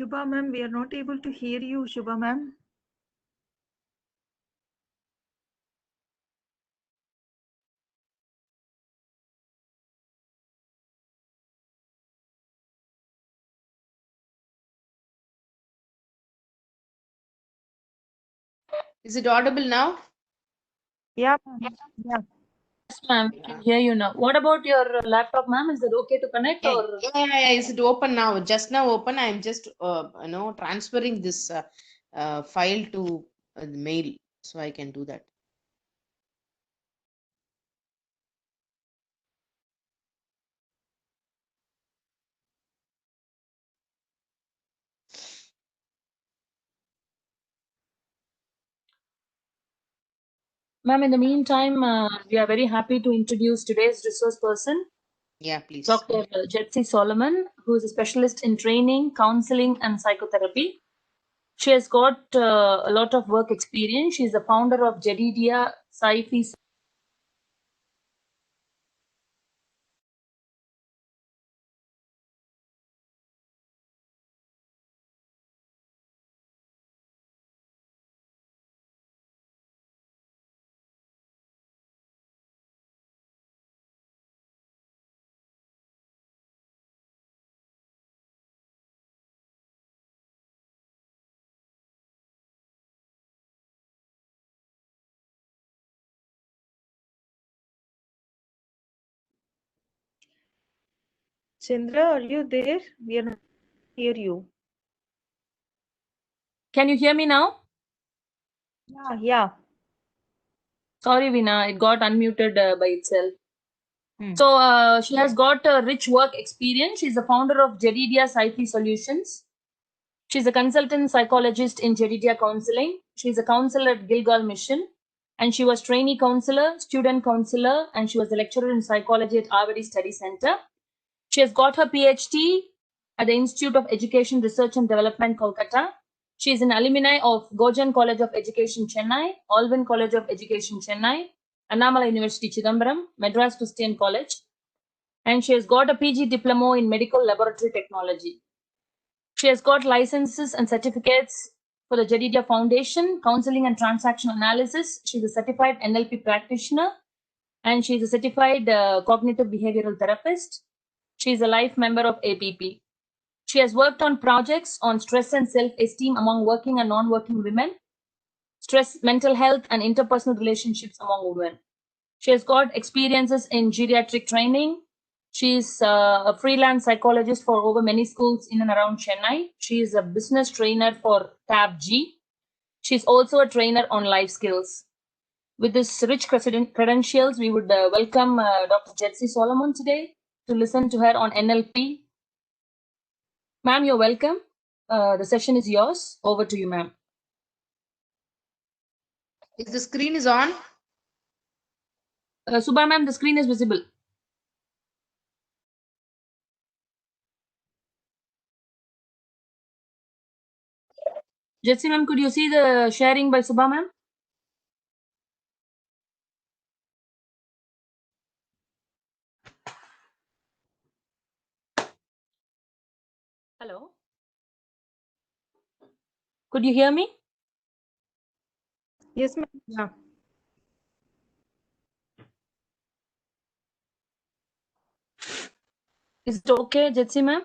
Shubha ma'am, we are not able to hear you, Shubha ma'am. Is it audible now? Yeah, ma'am. Yeah. Yes, ma'am. We can hear you now. What about your laptop, ma'am? Is it okay to connect Yeah, or? yeah. Is it open now? Just now open. I'm just transferring this file to the mail, so I can do that. Ma'am, in the meantime, we are very happy to introduce today's resource person, Yeah, please. Dr. Jetsi Solomon, who is a specialist in training, counseling, and psychotherapy. She has got a lot of work experience. She is the founder of Jedidia Sci-Fi. Chandra, are you there? We are not hear you. Can you hear me now? Yeah. Sorry, Veena, it got unmuted by itself. Hmm. So she has got a rich work experience. She's the founder of Jedidia Sci-Fi Solutions. She's a consultant psychologist in Jedidia Counseling. She's a counselor at Gilgal Mission. And she was trainee counselor, student counselor, and she was a lecturer in psychology at Avadi Study Center. She has got her PhD at the Institute of Education, Research and Development, Kolkata. She is an alumni of Gojan College of Education, Chennai, Alvin College of Education, Chennai, Annamala University, Chidambaram, Madras Christian College. And she has got a PG diploma in medical laboratory technology. She has got licenses and certificates for the Jedidia Foundation, Counseling and Transaction Analysis. She's a certified NLP practitioner, and she's a certified cognitive behavioral therapist. She's a life member of APP. She has worked on projects on stress and self-esteem among working and non-working women, stress, mental health, and interpersonal relationships among women. She has got experiences in geriatric training. She's a freelance psychologist for over many schools in and around Chennai. She is a business trainer for TABG. She's also a trainer on life skills. With this rich credentials, we would welcome Dr. Jetsi Solomon today to listen to her on NLP. Ma'am, you're welcome. The session is yours. Over to you, ma'am. Is the screen is on? Subha, ma'am, the screen is visible. Jetsi, ma'am, could you see the sharing by Subha, ma'am? Hello? Could you hear me? Yes, ma'am. Yeah. Is it okay, Jetsi, ma'am?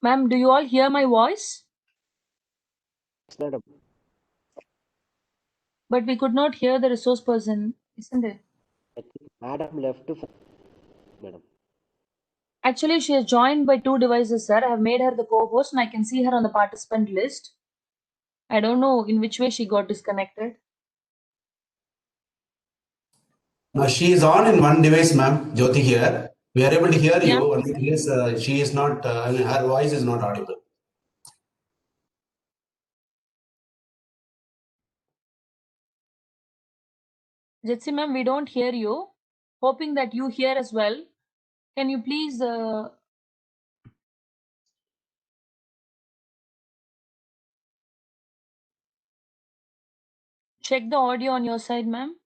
Ma'am, do you all hear my voice? Madam. But we could not hear the resource person, isn't it? I think Madam left for Madam. Actually, she is joined by 2 devices, sir. I have made her the co-host and I can see her on the participant list. I don't know in which way she got disconnected. No, she is on in one device, ma'am. Jyoti here. We are able to hear Yeah. you. Only thing is, she is not. I mean, her voice is not audible. Jetsi ma'am, we don't hear you. Hoping that you hear as well. Can you please check the audio on your side, ma'am?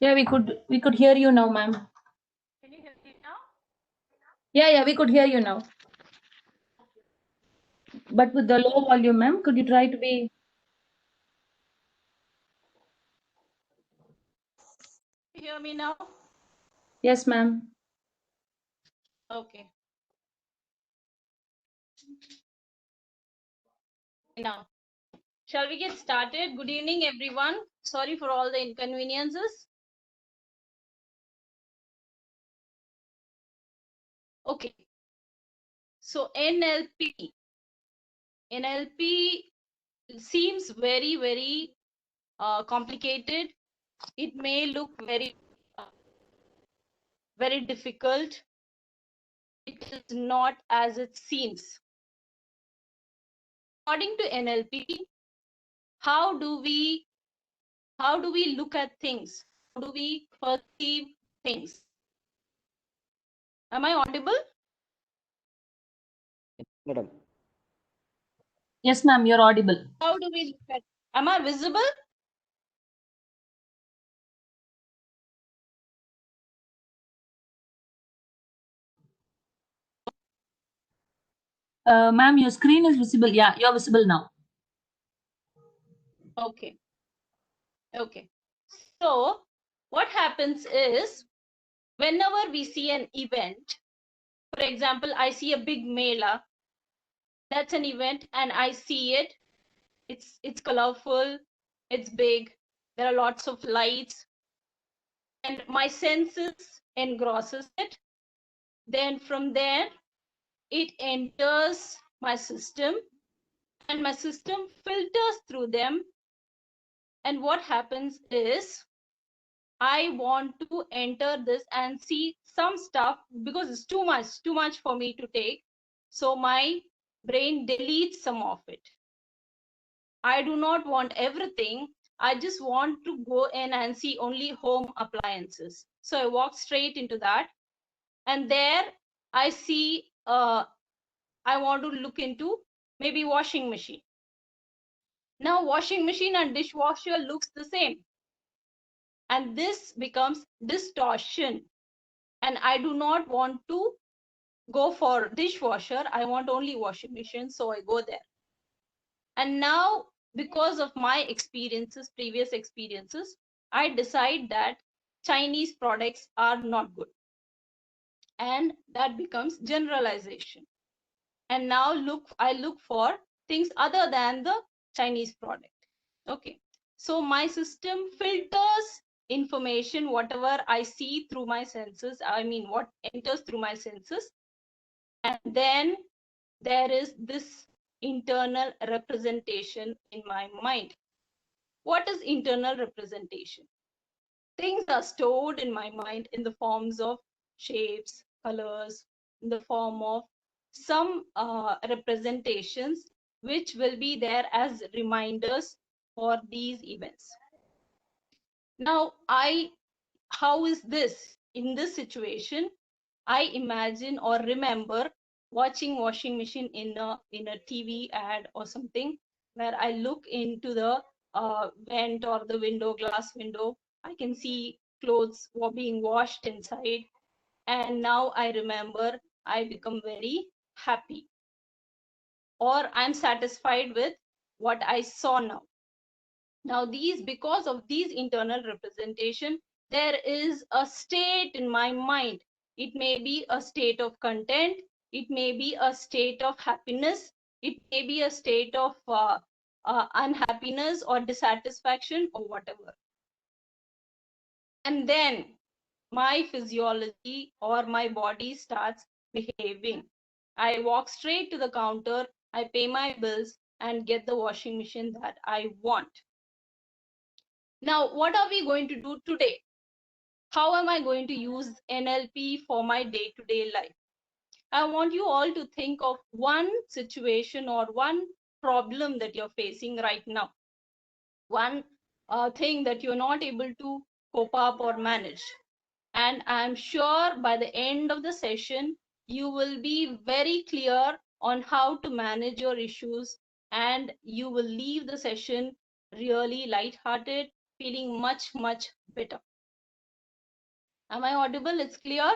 Yeah, we could hear you now, ma'am. Can you hear me now? Yeah, we could hear you now. But with the low volume, ma'am, could you try to be? Can you hear me now? Yes, ma'am. Okay. Now, shall we get started? Good evening, everyone. Sorry for all the inconveniences. Okay. So NLP seems very, very complicated. It may look very, very difficult. It is not as it seems. According to NLP, how do we look at things? How do we perceive things? Am I audible? Madam. Yes, ma'am, you're audible. How do we look at? Am I visible? Ma'am, your screen is visible. Yeah, you're visible now. Okay. Okay. So what happens is whenever we see an event, for example, I see a big mela, that's an event and I see it. It's colorful, it's big, there are lots of lights, and my senses engrosses it. Then from there, it enters my system and my system filters through them. And what happens is I want to enter this and see some stuff because it's too much for me to take. So my brain deletes some of it. I do not want everything. I just want to go in and see only home appliances. So I walk straight into that. And there I see, I want to look into maybe washing machine. Now washing machine and dishwasher looks the same. And this becomes distortion. And I do not want to go for dishwasher. I want only washing machine. So I go there. And now, because of my experiences, previous experiences, I decide that Chinese products are not good. And that becomes generalization. And now I look for things other than the Chinese product. Okay. So my system filters information, whatever I see through my senses. I mean, what enters through my senses. And then there is this internal representation in my mind. What is internal representation? Things are stored in my mind in the forms of shapes, colors, in the form of some representations which will be there as reminders for these events. Now, how is this? In this situation, I imagine or remember watching washing machine in a TV ad or something where I look into the vent or the window, glass window. I can see clothes being washed inside. And now I remember I become very happy or I'm satisfied with what I saw now. Now because of these internal representation, there is a state in my mind. It may be a state of content. It may be a state of happiness. It may be a state of unhappiness or dissatisfaction or whatever. And then my physiology or my body starts behaving. I walk straight to the counter, I pay my bills and get the washing machine that I want. Now, what are we going to do today? How am I going to use NLP for my day-to-day life? I want you all to think of one situation or one problem that you're facing right now. One thing that you're not able to cope up or manage. And I'm sure by the end of the session, you will be very clear on how to manage your issues, and you will leave the session really lighthearted, feeling much, much better. Am I audible? It's clear?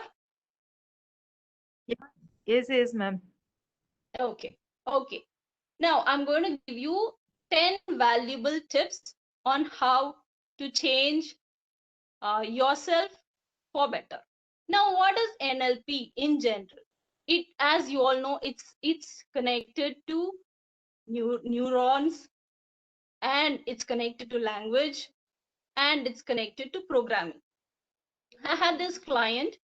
Yes, ma'am. Okay. Okay. Now I'm going to give you 10 valuable tips on how to change yourself for better. Now, what is NLP in general? It, as you all know, it's connected to neurons, and it's connected to language, and it's connected to programming. I had this client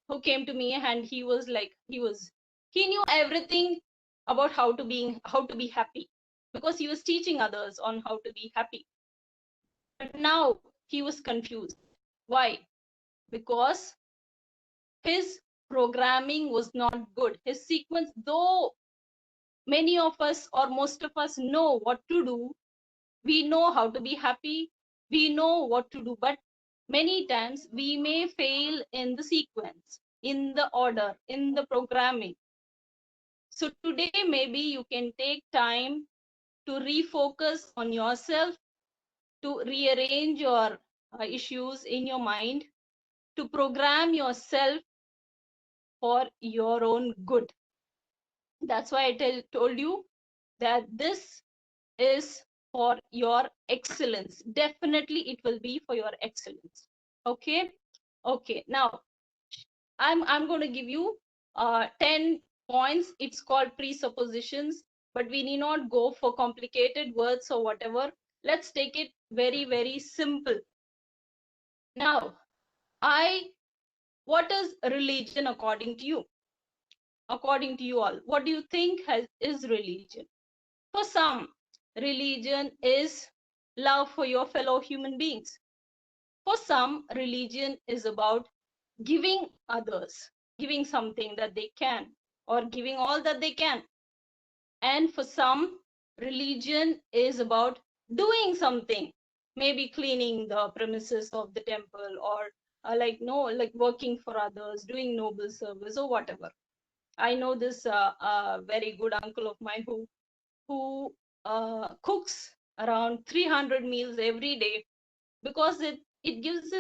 who came to me, and he was like, he knew everything about how to be happy, because he was teaching others on how to be happy. But now he was confused. Why? Because his programming was not good. His sequence, though many of us or most of us know what to do, we know how to be happy, we know what to do, but many times we may fail in the sequence, in the order, in the programming. So today, maybe you can take time to refocus on yourself, to rearrange your issues in your mind, to program yourself for your own good. That's why I told you that this is for your excellence. Definitely it will be for your excellence. Okay. Okay. Now I'm going to give you 10 points. It's called presuppositions, but we need not go for complicated words or whatever. Let's take it very, very simple. Now, what is religion according to you? According to you all, what do you think is religion? For some, religion is love for your fellow human beings. For some, religion is about giving others, giving something that they can, or giving all that they can. And for some, religion is about doing something, maybe cleaning the premises of the temple, or like working for others, doing noble service or whatever. I know this very good uncle of mine who cooks around 300 meals every day, because it gives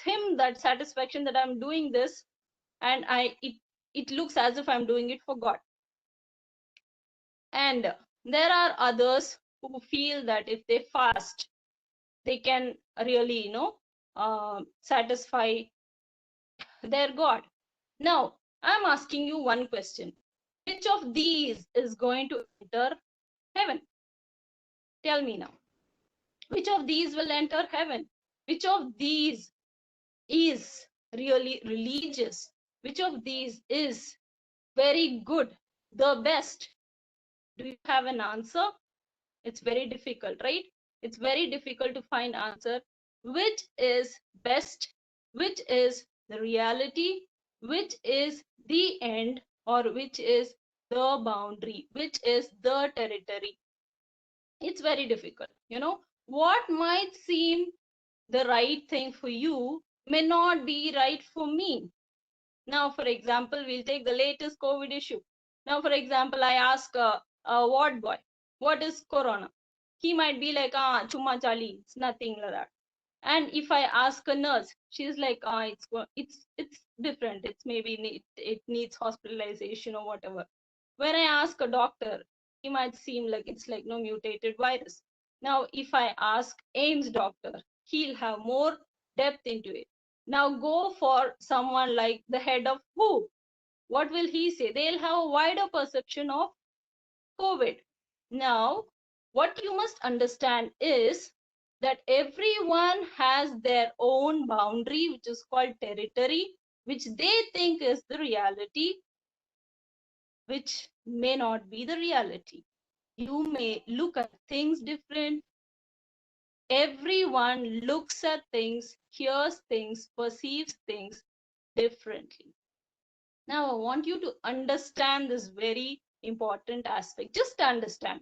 him that satisfaction that I'm doing this, and it looks as if I'm doing it for God. And there are others who feel that if they fast, they can really satisfy their God. Now I'm asking you one question: which of these is going to enter heaven? Tell me now. Which of these will enter heaven? Which of these is really religious? Which of these is very good, the best? Do you have an answer? It's very difficult, right? It's very difficult to find answer. Which is best? Which is the reality? Which is the end? Or which is the boundary? Which is the territory? It's very difficult. What might seem the right thing for you may not be right for me. Now, for example, we'll take the latest COVID issue. Now, for example, I ask a ward boy, what is corona? He might be like, chumma chali, it's nothing like that. And if I ask a nurse, she's like, it's different. It's maybe it needs hospitalization or whatever. When I ask a doctor, he might seem like it's like no mutated virus. Now, if I ask AIMS doctor, he'll have more depth into it. Now go for someone like the head of WHO. What will he say? They'll have a wider perception of COVID. Now, what you must understand is that everyone has their own boundary, which is called territory, which they think is the reality, which may not be the reality. You may look at things different. Everyone looks at things, hears things, perceives things differently. Now, I want you to understand this very important aspect. Just understand.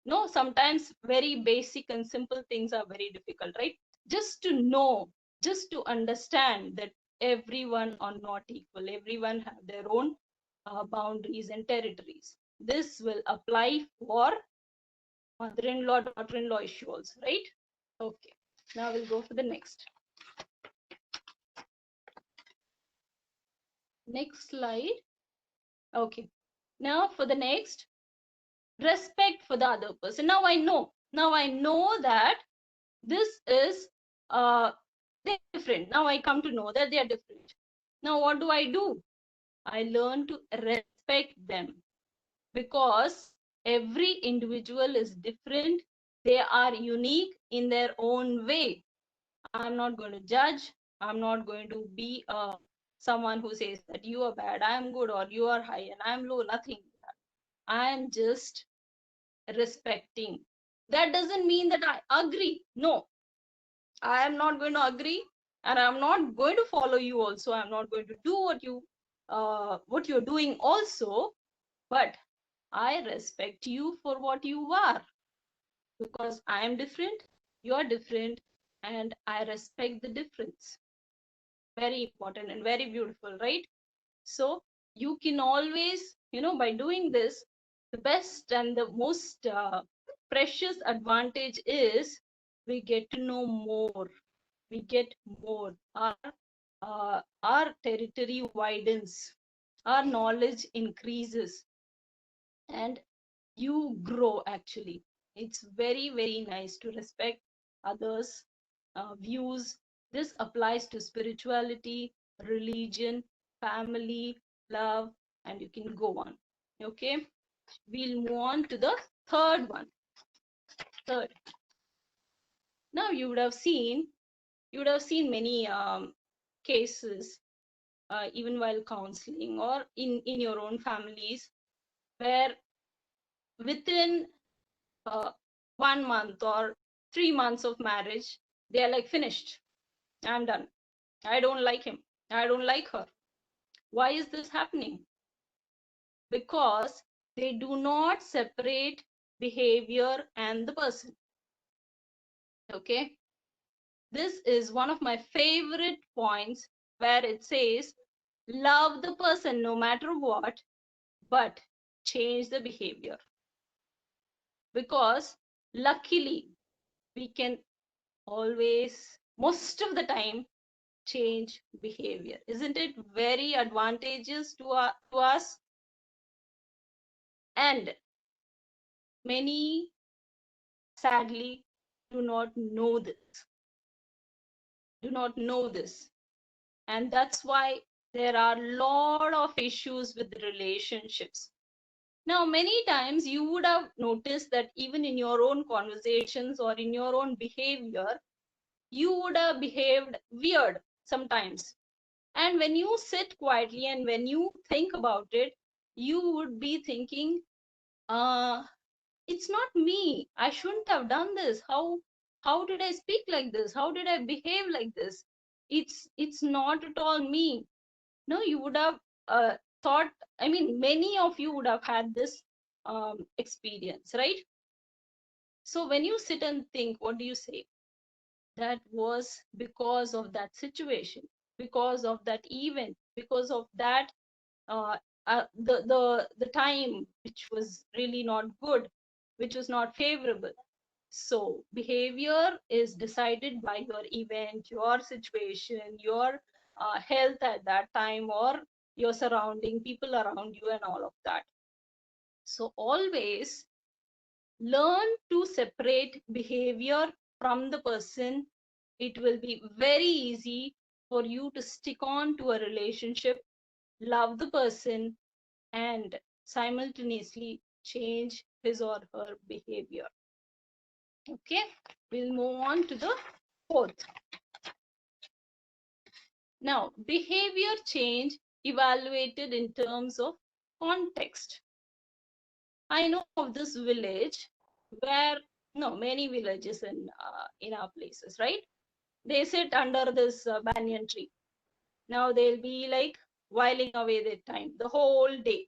No, sometimes very basic and simple things are very difficult, right? Just to know, just to understand that everyone are not equal. Everyone have their own boundaries and territories. This will apply for mother-in-law, daughter-in-law issue also, right? Okay, now we'll go for the next. Next slide. Okay, now for the next, respect for the other person. Now I know that this is they're different. Now I come to know that they are different. Now what do? I learn to respect them, because every individual is different. They are unique in their own way. I'm not going to judge. I'm not going to be someone who says that you are bad, I'm good, or you are high and I'm low. Nothing. I'm just respecting. That doesn't mean that I agree. No, I am not going to agree, and I'm not going to follow you also. I'm not going to do what you're doing also, but I respect you for what you are, because I am different, you are different, and I respect the difference. Very important and very beautiful, right? So you can always, by doing this, the best and the most precious advantage is we get to know more. We get more. Our territory widens, our knowledge increases, and you grow. Actually, it's very, very nice to respect others views. This applies to spirituality, religion, family, love, and you can go on. Okay, we'll move on to the third one. Third, now you would have seen many cases, even while counseling or in your own families, where within 1 month or 3 months of marriage, they are like, finished, I'm done, I don't like him, I don't like her. Why is this happening? Because they do not separate behavior and the person. Okay, this is one of my favorite points, where it says, love the person no matter what, but change the behavior. Because luckily, we can always, most of the time, change behavior. Isn't it very advantageous to us? And many, sadly, do not know this. And that's why there are a lot of issues with relationships. Now, many times you would have noticed that even in your own conversations or in your own behavior, you would have behaved weird sometimes. And when you sit quietly and when you think about it, you would be thinking, it's not me. I shouldn't have done this. How did I speak like this? How did I behave like this? It's not at all me. No, you would have thought, I mean, many of you would have had this experience, right? So when you sit and think, what do you say? That was because of that situation, because of that event, because of that the time which was really not good, which was not favorable. So behavior is decided by your event, your situation, your health at that time, or your surrounding, people around you, and all of that. So always learn to separate behavior from the person. It will be very easy for you to stick on to a relationship love the person, and simultaneously change his or her behavior. Okay, we'll move on to the fourth. Now, behavior change evaluated in terms of context. I know of this village where, no, many villages in our places, right? They sit under this banyan tree. Now they'll be like whiling away their time the whole day.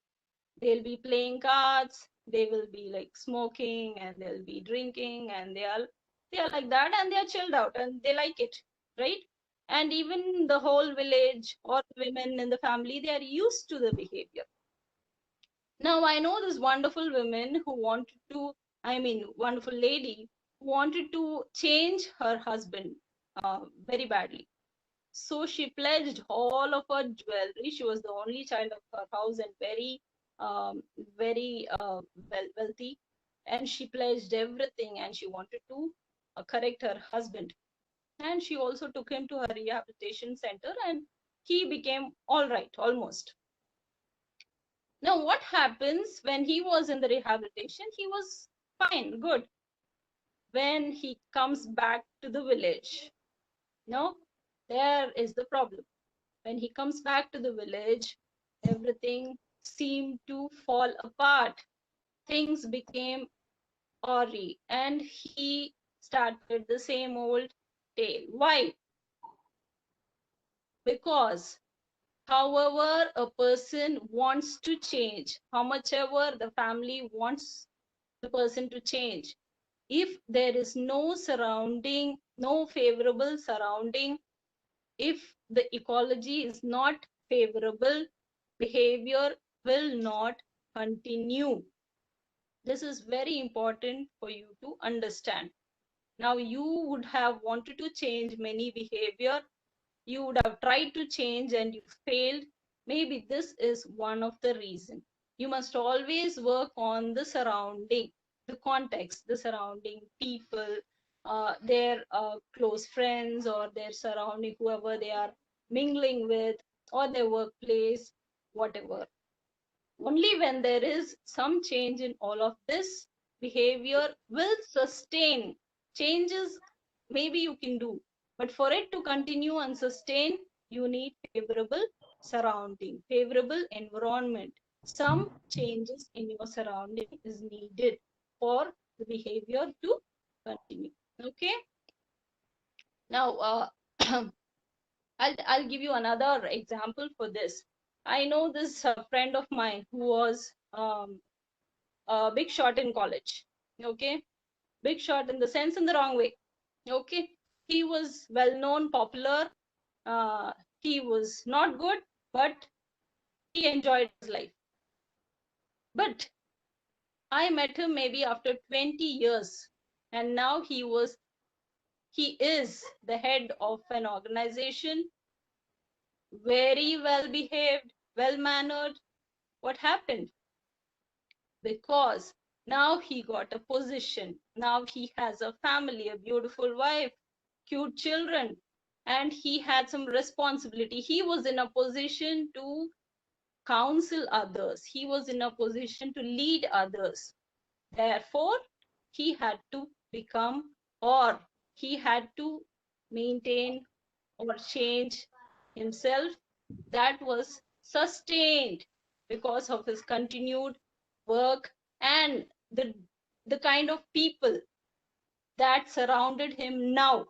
They'll be playing cards, they will be like smoking, and they'll be drinking, and they are like that, and they are chilled out and they like it, right? And even the whole village or women in the family, they are used to the behavior. Now I know this wonderful woman who wanted to, wonderful lady who wanted to change her husband very badly. So she pledged all of her jewelry. She was the only child of her house and very wealthy. And she pledged everything, and she wanted to correct her husband. And she also took him to her rehabilitation center, and he became all right, almost. Now, what happens when he was in the rehabilitation? He was fine, good. When he comes back to the village, no, there is the problem. When he comes back to the village, everything seemed to fall apart. Things became awry, and he started the same old tale. Why? Because however a person wants to change, how much ever the family wants the person to change, if there is no surrounding, no favorable surrounding, if the ecology is not favorable, behavior will not continue. This is very important for you to understand. Now, you would have wanted to change many behavior. You would have tried to change and you failed. Maybe this is one of the reasons. You must always work on the surrounding, the context, the surrounding people, their close friends, or their surrounding, whoever they are mingling with, or their workplace, whatever. Only when there is some change in all of this, behavior will sustain. Changes maybe you can do, but for it to continue and sustain, you need favorable surrounding, favorable environment. Some changes in your surrounding is needed for the behavior to continue. Okay. Now, I'll give you another example for this. I know this friend of mine who was a big shot in college. Okay, big shot in the sense in the wrong way. Okay, he was well known, popular. He was not good, but he enjoyed his life. But I met him maybe after 20 years, and now he is the head of an organization, very well behaved, well mannered. What happened? Because now he got a position. Now he has a family, a beautiful wife, cute children, and he had some responsibility. He was in a position to counsel others. He was in a position to lead others. Therefore, he had to become, or he had to maintain or change himself. That was sustained because of his continued work and the kind of people that surrounded him now.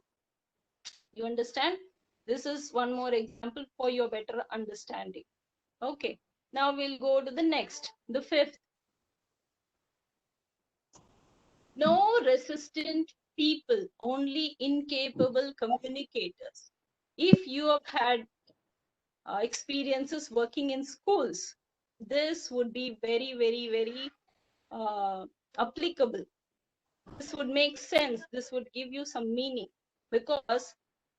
You understand? This is one more example for your better understanding. Okay, now we'll go to the next, the fifth. No resistant people, only incapable communicators. If you have had experiences working in schools, this would be very, very, very applicable. This would make sense. This would give you some meaning, because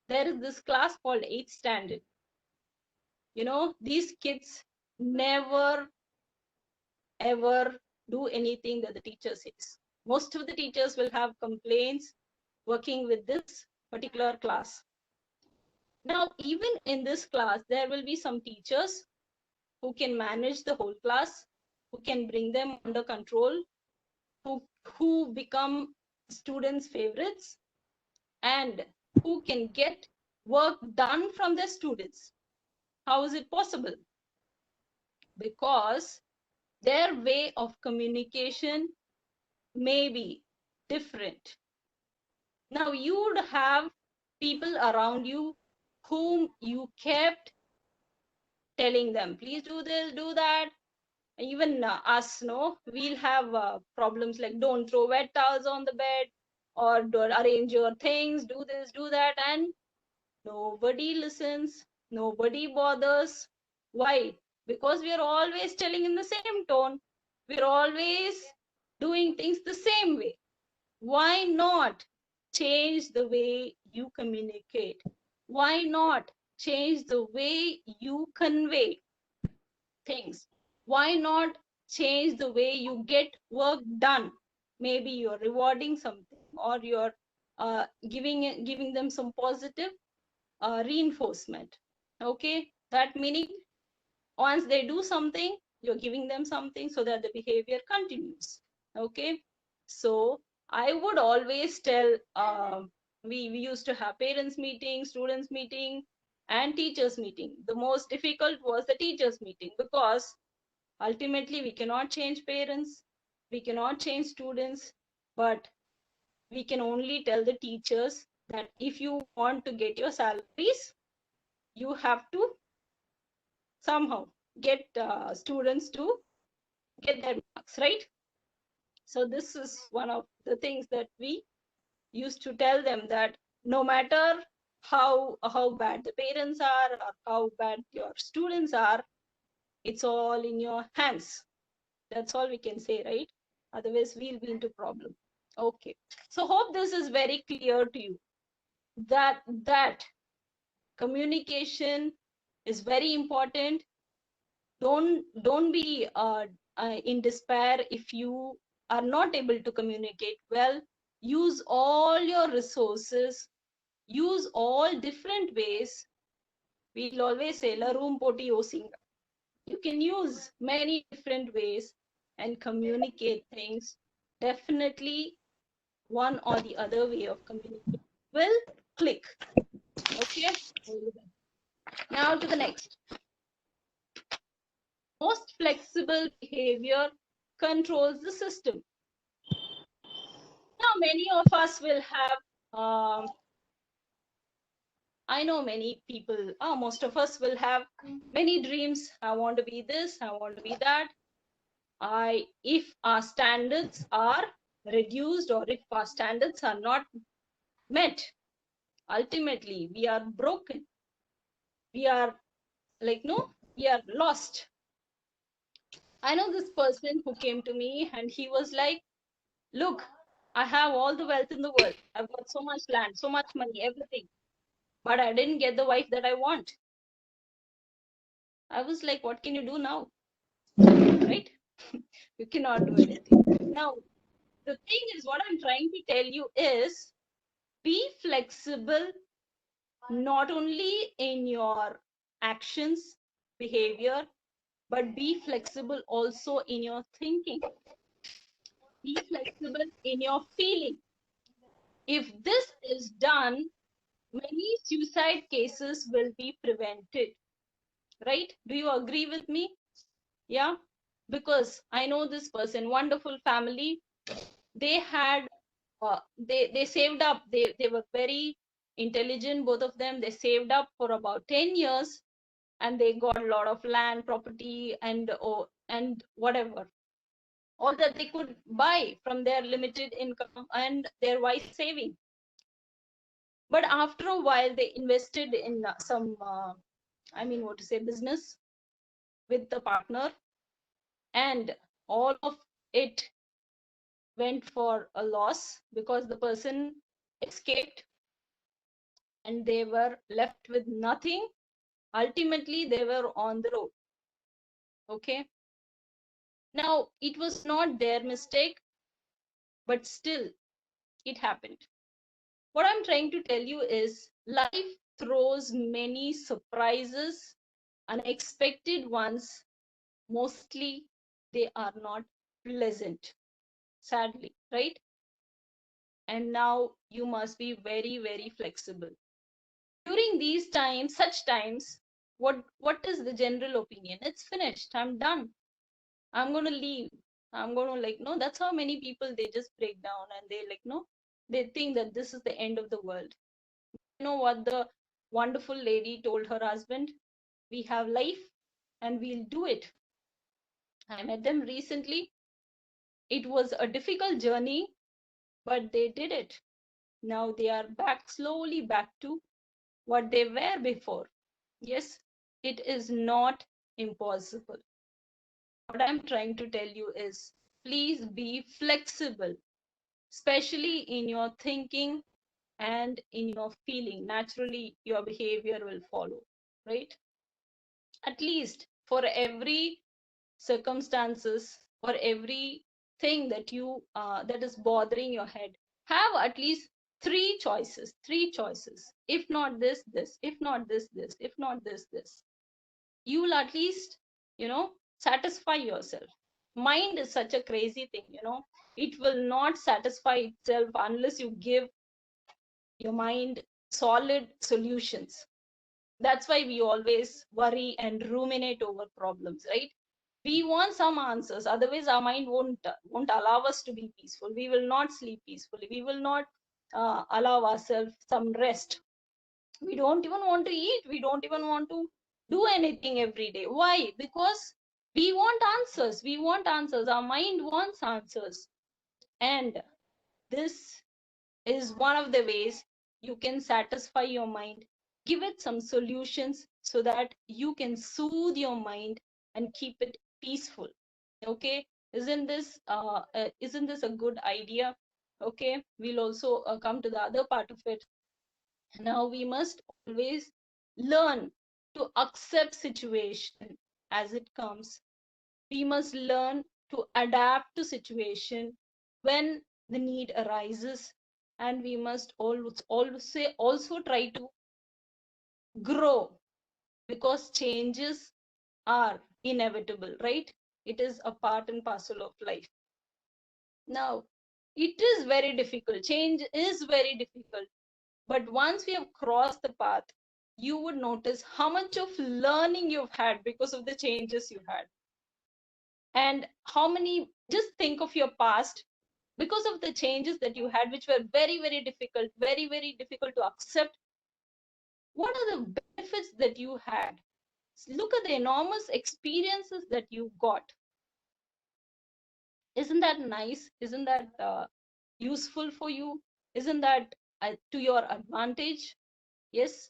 there is this class called 8th standard. You know, these kids never ever do anything that the teacher says. Most of the teachers will have complaints working with this particular class. Now, even in this class, there will be some teachers who can manage the whole class, who can bring them under control, who become students' favorites, and who can get work done from their students. How is it possible? Because their way of communication may be different. Now you would have people around you whom you kept telling them, please do this, do that. Even us, no, we'll have problems like don't throw wet towels on the bed, or don't arrange your things, do this, do that, and nobody listens, nobody bothers. Why? Because we are always telling in the same tone, we're always doing things the same way. Why not change the way you communicate? Why not change the way you convey things? Why not change the way you get work done? Maybe you're rewarding something, or you're giving them some positive reinforcement. Okay, that meaning once they do something, you're giving them something so that the behavior continues. Okay, so I would always tell, we used to have parents meeting, students meeting, and teachers meeting. The most difficult was the teachers meeting, because ultimately we cannot change parents, we cannot change students, but we can only tell the teachers that if you want to get your salaries, you have to somehow get students to get their marks, right? So this is one of the things that we used to tell them, that no matter how bad the parents are, or how bad your students are, it's all in your hands. That's all we can say, right? Otherwise we'll be into problem. Okay, so hope this is very clear to you, that communication is very important. Don't be in despair if you are not able to communicate well. Use all your resources, use all different ways. We'll always say la room poti osinga. You can use many different ways and communicate things. Definitely one or the other way of communicating will click. Okay, now to the next. Most flexible behavior controls the system. Now many of us will have I know many people, most of us will have many dreams. I want to be this, I want to be that. If our standards are reduced, or if our standards are not met, ultimately we are broken. We are like, no, we are lost. I know this person who came to me and he was like, look, I have all the wealth in the world. I've got so much land, so much money, everything. But I didn't get the wife that I want. I was like, what can you do now? Right? You cannot do anything. Now, the thing is, what I'm trying to tell you is, be flexible, not only in your actions, behavior, but be flexible also in your thinking. Be flexible in your feeling. If this is done, many suicide cases will be prevented. Right? Do you agree with me? Yeah, because I know this person, wonderful family. They had they saved up. They were very intelligent, both of them. They saved up for about 10 years, and they got a lot of land, property, and whatever, all that they could buy from their limited income and their wise saving. But after a while, they invested in some business with the partner, and all of it went for a loss because the person escaped and they were left with nothing. Ultimately, they were on the road. Okay. Now, it was not their mistake, but still it happened. What I'm trying to tell you is, life throws many surprises, unexpected ones, mostly they are not pleasant, sadly, right? And now you must be very, very flexible. During these times, such times, what is the general opinion? It's finished. I'm done. I'm going to leave. I'm going to, like, no, that's how many people, they just break down and they, like, no, they think that this is the end of the world. You know what the wonderful lady told her husband? We have life and we'll do it. I met them recently. It was a difficult journey, but they did it. Now they are back, slowly back to what they were before. Yes, it is not impossible. What I'm trying to tell you is, please be flexible, especially in your thinking and in your feeling. Naturally, your behavior will follow, right? At least for every circumstances or every thing that you that is bothering your head, have at least three choices. If not this, this. If not this, this. If not this, this. You will at least, satisfy yourself. Mind is such a crazy thing, it will not satisfy itself unless you give your mind solid solutions. That's why we always worry and ruminate over problems, right? We want some answers, otherwise our mind won't allow us to be peaceful. We will not sleep peacefully. We will not allow ourselves some rest. We don't even want to eat. We don't even want to do anything every day. Why? Because we want answers. Our mind wants answers. And this is one of the ways you can satisfy your mind. Give it some solutions so that you can soothe your mind and keep it peaceful. Okay, isn't this a good idea? Okay, we'll also come to the other part of it. Now we must always learn to accept situation as it comes. We must learn to adapt to situation when the need arises, and we must also try to grow, because changes are inevitable, right? It is a part and parcel of life. Now, it is very difficult. Change is very difficult. But once we have crossed the path, you would notice how much of learning you've had because of the changes you had. And how many, just think of your past, because of the changes that you had, which were very, very difficult, very, very difficult to accept. What are the benefits that you had? Look at the enormous experiences that you got. Isn't that nice? Isn't that useful for you? Isn't that to your advantage? Yes.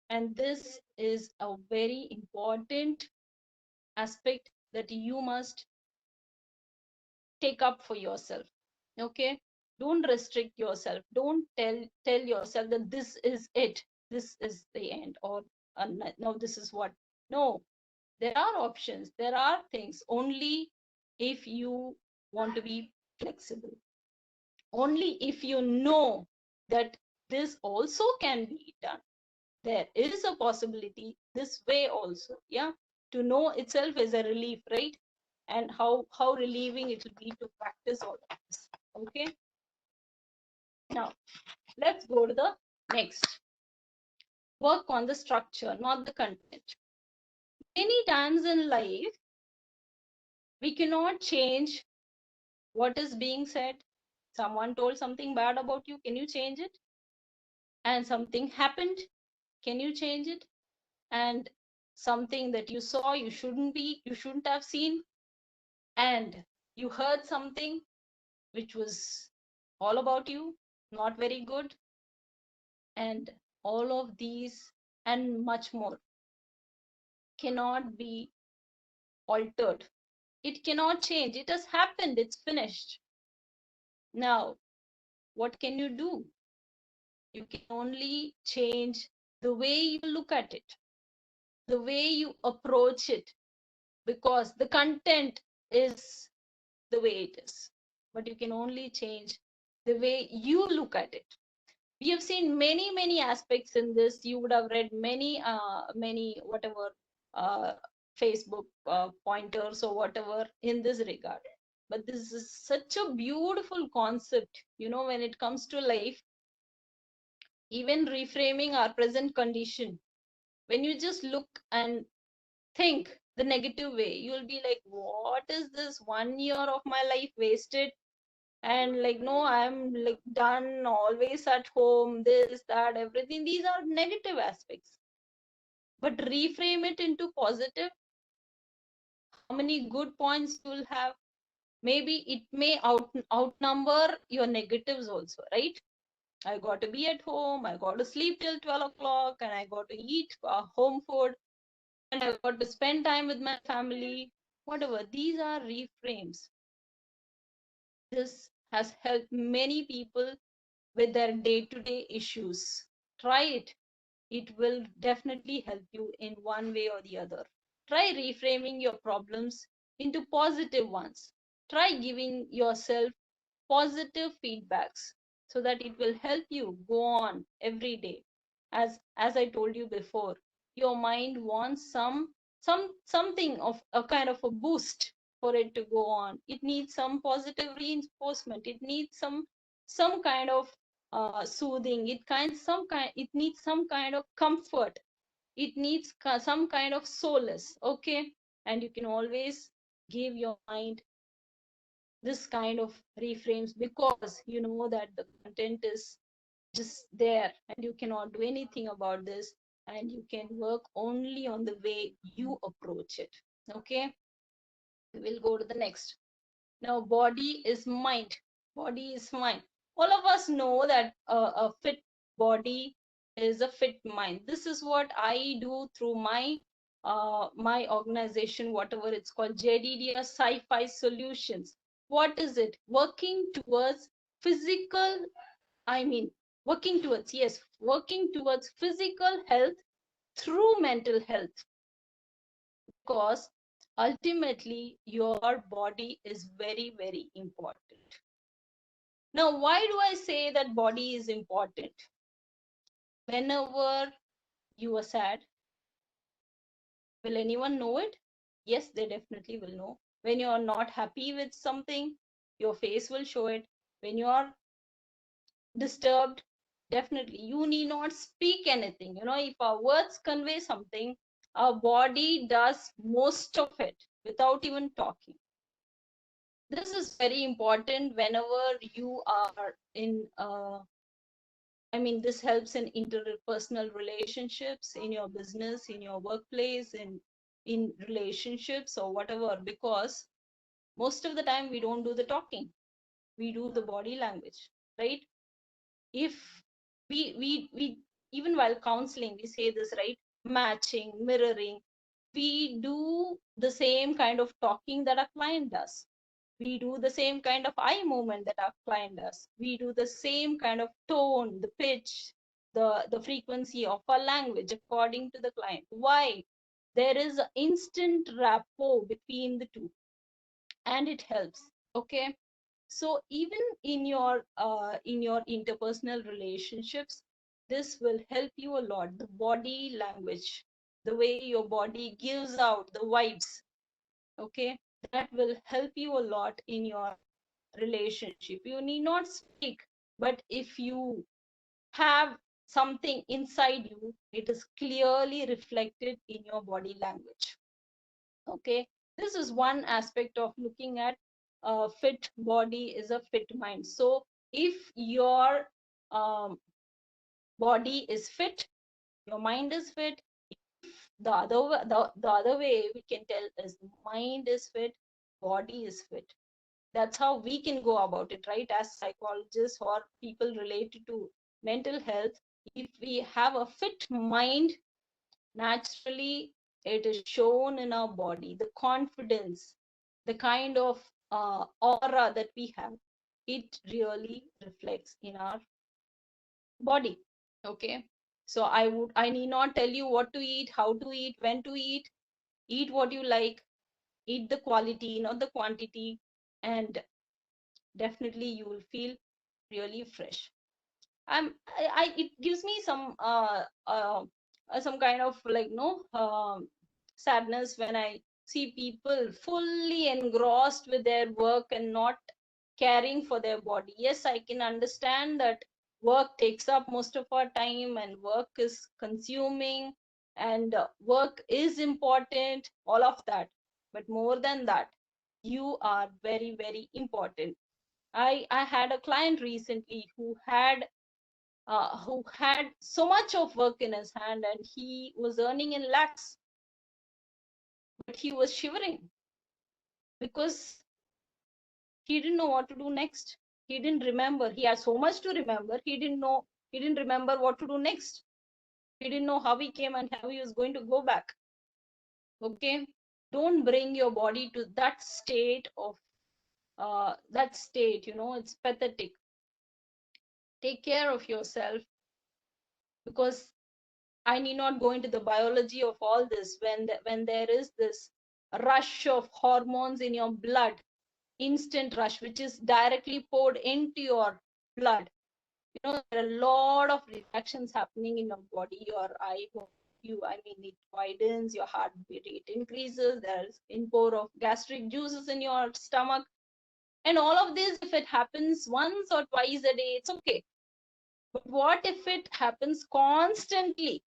And this is a very important aspect that you must take up for yourself. Okay, don't restrict yourself. Don't tell yourself that this is it, this is the end, or no, this is what. No, there are options, there are things. Only if you want to be flexible, only if you know that this also can be done, there is a possibility this way also. Yeah, to know itself is a relief, right? And how relieving it will be to practice all of this. Okay, now let's go to the next. Work on the structure, not the content. Many times in life we cannot change what is being said. Someone told something bad about you, can you change it? And something happened, can you change it? And something that you saw, you shouldn't have seen, and you heard something which was all about you, not very good, and all of these and much more cannot be altered. It cannot change. It has happened, it's finished. Now what can you do? You can only change the way you look at it, the way you approach it, because the content is the way it is, but you can only change the way you look at it. We have seen many aspects in this. You would have read many whatever Facebook pointers or whatever in this regard. But this is such a beautiful concept, when it comes to life, even reframing our present condition. When you just look and think the negative way, you'll be like, what is this 1 year of my life wasted? And like, no, I'm like done, always at home, this, that, everything. These are negative aspects. But reframe it into positive. How many good points you will have? Maybe it may outnumber your negatives also, right? I got to be at home, I got to sleep till 12 o'clock, and I got to eat home food, and I got to spend time with my family, whatever. These are reframes. This has helped many people with their day-to-day issues. Try it. It will definitely help you in one way or the other. Try reframing your problems into positive ones. Try giving yourself positive feedbacks so that it will help you go on every day. As I told you before, your mind wants something of a kind of a boost for it to go on. It needs some positive reinforcement. It needs some kind of soothing. It needs some kind of comfort. It needs some kind of solace. Okay, and you can always give your mind this kind of reframes, because you know that the content is just there and you cannot do anything about this, and you can work only on the way you approach it. Okay, we will go to the next. Now, body is mind. Body is mind. All of us know that a fit body is a fit mind. This is what I do through my organization, whatever it's called, JDDR Sci-Fi Solutions. What is it? Working towards physical, working towards physical health through mental health, because ultimately your body is very, very important. Now, why do I say that body is important? Whenever you are sad, will anyone know it? Yes, they definitely will know. When you are not happy with something, your face will show it. When you are disturbed, definitely you need not speak anything. If our words convey something, our body does most of it without even talking. This is very important whenever you are in this helps in interpersonal relationships, in your business, in your workplace, in relationships or whatever, because most of the time we don't do the talking, we do the body language, right? If we even while counseling, we say this, right? Matching, mirroring, we do the same kind of talking that our client does. We do the same kind of eye movement that our client does. We do the same kind of tone, the pitch, the frequency of our language according to the client. Why? There is an instant rapport between the two, and it helps. Okay, so even in your interpersonal relationships, this will help you a lot. The body language, the way your body gives out the vibes, okay, that will help you a lot in your relationship. You need not speak, but if you have something inside you, it is clearly reflected in your body language. Okay, this is one aspect of looking at a fit body is a fit mind. So if your body is fit, your mind is fit. The other way we can tell is mind is fit, body is fit. That's how we can go about it, right? As psychologists or people related to mental health, if we have a fit mind, naturally it is shown in our body. The confidence, the kind of aura that we have, it really reflects in our body. Okay, so I need not tell you what to eat, how to eat, when to eat. Eat what you like, eat the quality, not the quantity, and definitely you will feel really fresh. It gives me some kind of like no sadness when I see people fully engrossed with their work and not caring for their body. Yes, I can understand that work takes up most of our time and work is consuming and work is important, all of that. But more than that, you are very, very important. I had a client recently who had so much of work in his hand and he was earning in lakhs, but he was shivering because he didn't know what to do next. He didn't remember. He had so much to remember. He didn't remember what to do next. He didn't know how he came and how he was going to go back. Okay. Don't bring your body to that state of it's pathetic. Take care of yourself, because I need not go into the biology of all this. When there is this rush of hormones in your blood, instant rush, which is directly poured into your blood, there are a lot of reactions happening in your body. It widens, your heart rate increases, there's inpour of gastric juices in your stomach, and all of this, if it happens once or twice a day, it's okay. But what if it happens constantly?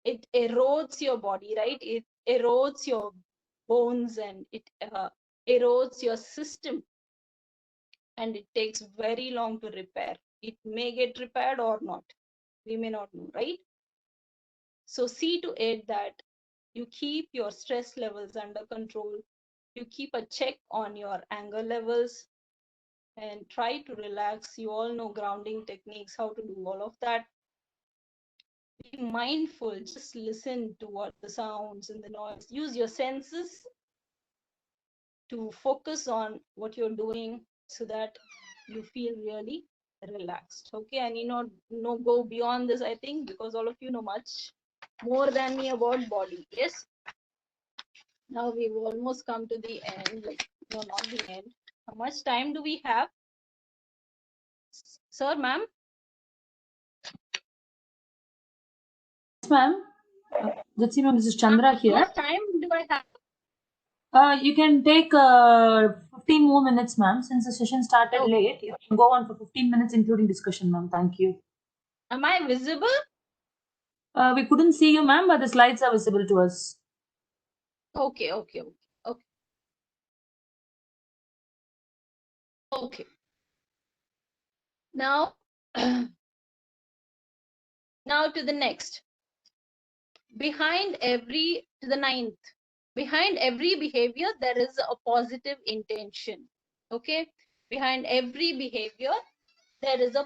It erodes your body, right? It erodes your bones and it erodes your system, and it takes very long to repair. It may get repaired or not. We may not know, right? So see to it that you keep your stress levels under control. You keep a check on your anger levels and try to relax. You all know grounding techniques, how to do all of that. Be mindful, just listen to what the sounds and the noise. Use your senses to focus on what you're doing so that you feel really relaxed. Okay, I need not go beyond this, I think, because all of you know much more than me about body. Yes. Now we've almost come to the end. No, not the end. How much time do we have? Sir, ma'am? Yes, ma'am. Jatsi ma'am, this is Chandra How here. much time do I have? You can take 15 more minutes, ma'am. Since the session started late, you can go on for 15 minutes, including discussion, ma'am. Thank you. Am I visible? We couldn't see you, ma'am, but the slides are visible to us. Okay. Now, now to the next. To the ninth. Behind every behavior, there is a positive intention. Okay. Behind every behavior, there is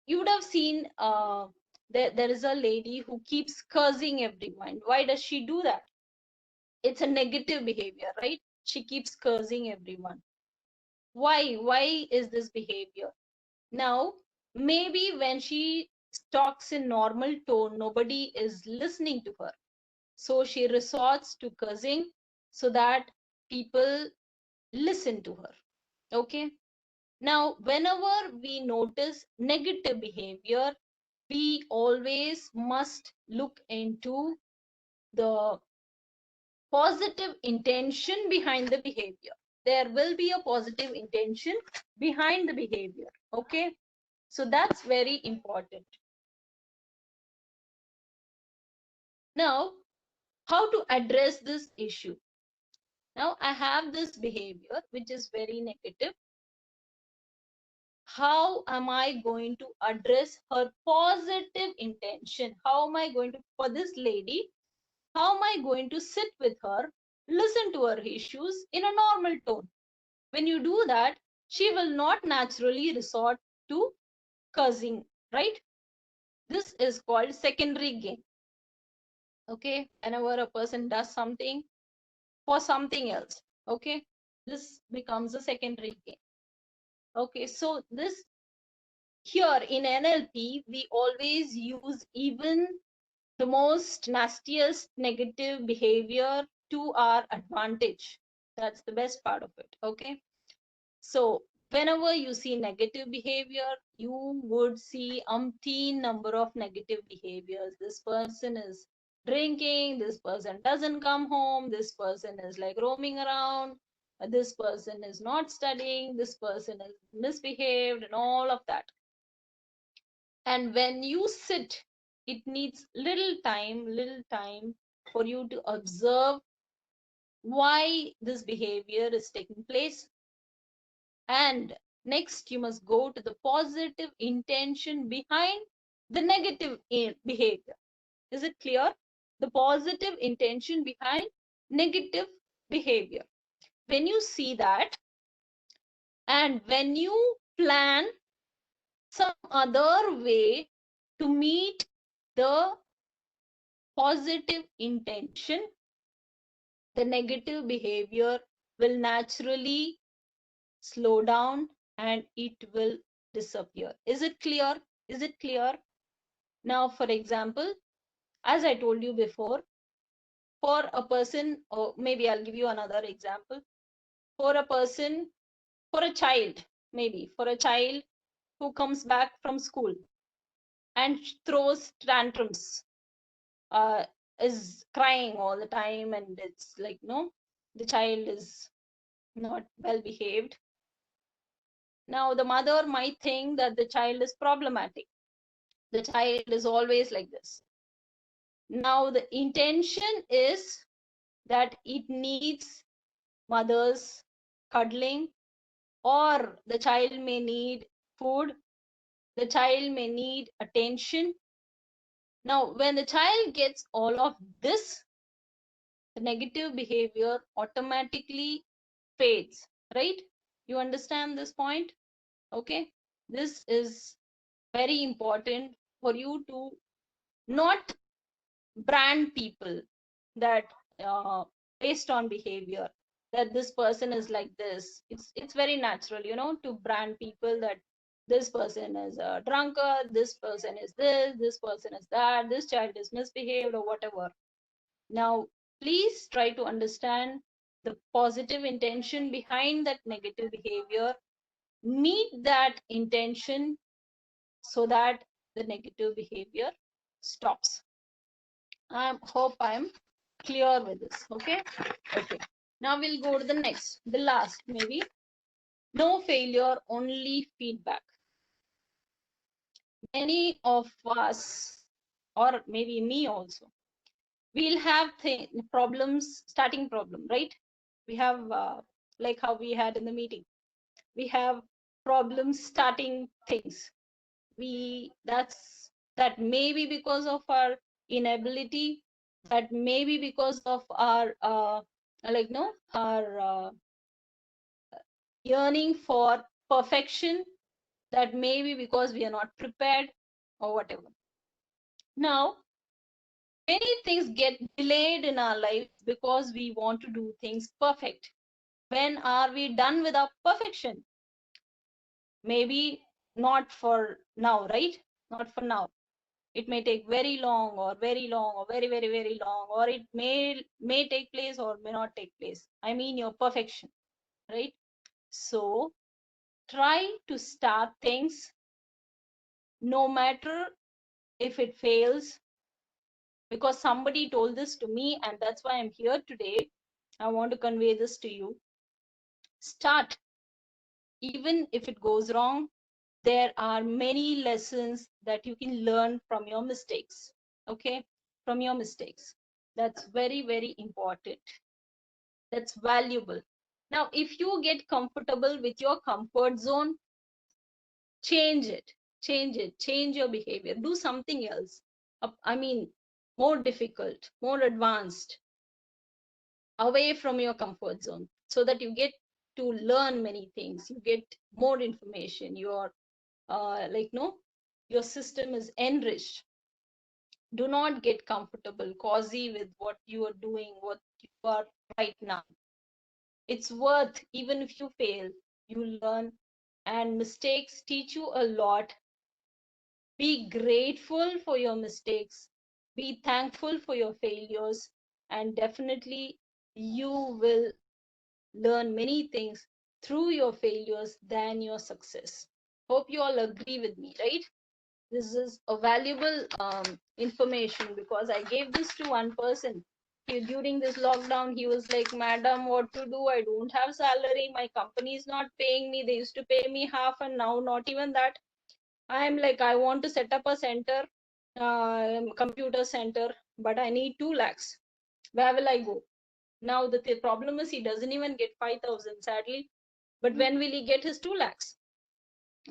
you would have seen there is a lady who keeps cursing everyone. Why does she do that? It's a negative behavior, right? She keeps cursing everyone. Why is this behavior? Now, maybe when she talks in normal tone, nobody is listening to her, so she resorts to cursing so that people listen to her. Okay. Now, whenever we notice negative behavior, we always must look into the positive intention behind the behavior. There will be a positive intention behind the behavior. Okay. So that's very important. Now, how to address this issue? Now, I have this behavior which is very negative. How am I going to address her positive intention? How am I going to, for this lady, how am I going to sit with her, listen to her issues in a normal tone? When you do that, she will not naturally resort to cursing, right? This is called secondary gain. Okay, whenever a person does something for something else, okay, this becomes a secondary gain. Okay, so this here in NLP, we always use even the most nastiest negative behavior to our advantage. That's the best part of it. Okay. So whenever you see negative behavior, you would see umpteen number of negative behaviors. This person is drinking, this person doesn't come home, this person is like roaming around, this person is not studying, this person is misbehaved, and all of that. And when you sit, it needs little time for you to observe why this behavior is taking place. And next, you must go to the positive intention behind the negative behavior. Is it clear? The positive intention behind negative behavior. When you see that, and when you plan some other way to meet the positive intention, the negative behavior will naturally slow down and it will disappear. Is it clear? Is it clear? Now, for example, as I told you before, for a person, or maybe I'll give you another example, for a person, for a child, maybe for a child who comes back from school and throws tantrums, is crying all the time, and it's like, no, the child is not well behaved. Now, the mother might think that the child is problematic. The child is always like this. Now, the intention is that it needs mother's cuddling, or the child may need food, the child may need attention. Now, when the child gets all of this, the negative behavior automatically fades, right? You understand this point? Okay. This is very important for you to not brand people that based on behavior, that this person is like this. It's very natural, to brand people that this person is a drunkard, this person is this person is that, this child is misbehaved, or whatever. Now, please try to understand the positive intention behind that negative behavior. Meet that intention so that the negative behavior stops. I hope I'm clear with this. Okay. Now we'll go to the next, the last, maybe. No failure, only feedback. Many of us, or maybe me also, we'll have problems, starting problem, right? We have, like how we had in the meeting, we have problems starting things. That may be because of our inability, that may be because of our our yearning for perfection, that may be because we are not prepared, or whatever. Now, many things get delayed in our life because we want to do things perfect. When are we done with our perfection? Maybe not for now, right? Not for now. It may take very long, or very long, or very, very, very long, or it may take place or may not take place. I mean your perfection, right? So try to start things no matter if it fails, because somebody told this to me, and that's why I'm here today. I want to convey this to you. Start. Even if it goes wrong, there are many lessons that you can learn from your mistakes. Okay, from your mistakes. That's very, very important. That's valuable. Now, if you get comfortable with your comfort zone, change it, change your behavior, do something else. I mean, more difficult, more advanced, away from your comfort zone, so that you get to learn many things, you get more information, your your system is enriched. Do not get comfortable, cozy with what you are doing, what you are right now. It's worth, even if you fail, you learn, and mistakes teach you a lot. Be grateful for your mistakes, be thankful for your failures, and definitely you will learn many things through your failures than your success. Hope you all agree with me, right? this is a valuable information, because I gave this to one person. During this lockdown, he was like, madam, what to do? I don't have salary. My company is not paying me. They used to pay me half, and now not even that. I'm like, I want to set up a center, computer center, but I need 2 lakhs. Where will I go? Now the problem is he doesn't even get 5,000, sadly. But when will he get his 2 lakhs?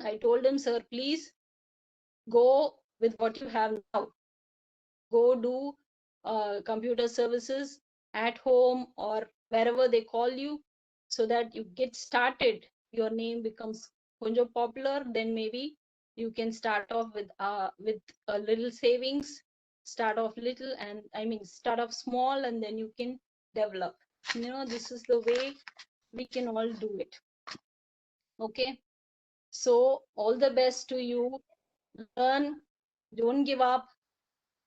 I told him, sir, please go with what you have now. Go do computer services at home or wherever they call you, so that you get started. Your name becomes konjo popular, then maybe you can start off with a little savings. Start off little, and I mean start off small, and then you can develop. This is the way we can all do it. Okay, so all the best to you. Learn, don't give up,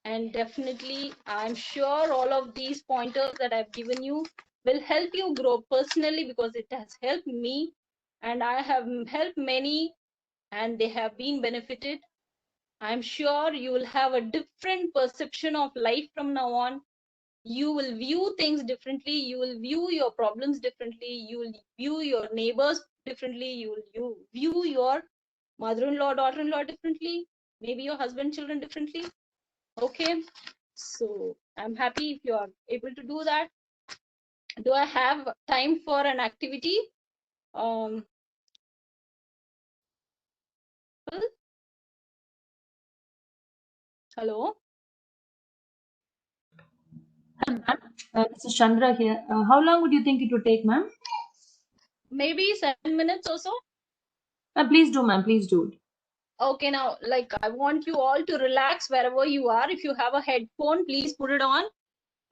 and definitely I'm sure all of these pointers that I've given you will help you grow personally, because it has helped me, and I have helped many, and they have been benefited. I'm sure you will have a different perception of life from now on. You will view things differently. You will view your problems differently. You will view your neighbors differently. You will view your mother-in-law, daughter-in-law differently. Maybe your husband, children differently. Okay, so I'm happy if you are able to do that. Do I have time for an activity? Hello. This is Chandra here. How long would you think it would take, ma'am? Maybe 7 minutes or so. Please do, ma'am. Please do. Okay, now, like, I want you all to relax wherever you are. If you have a headphone, please put it on.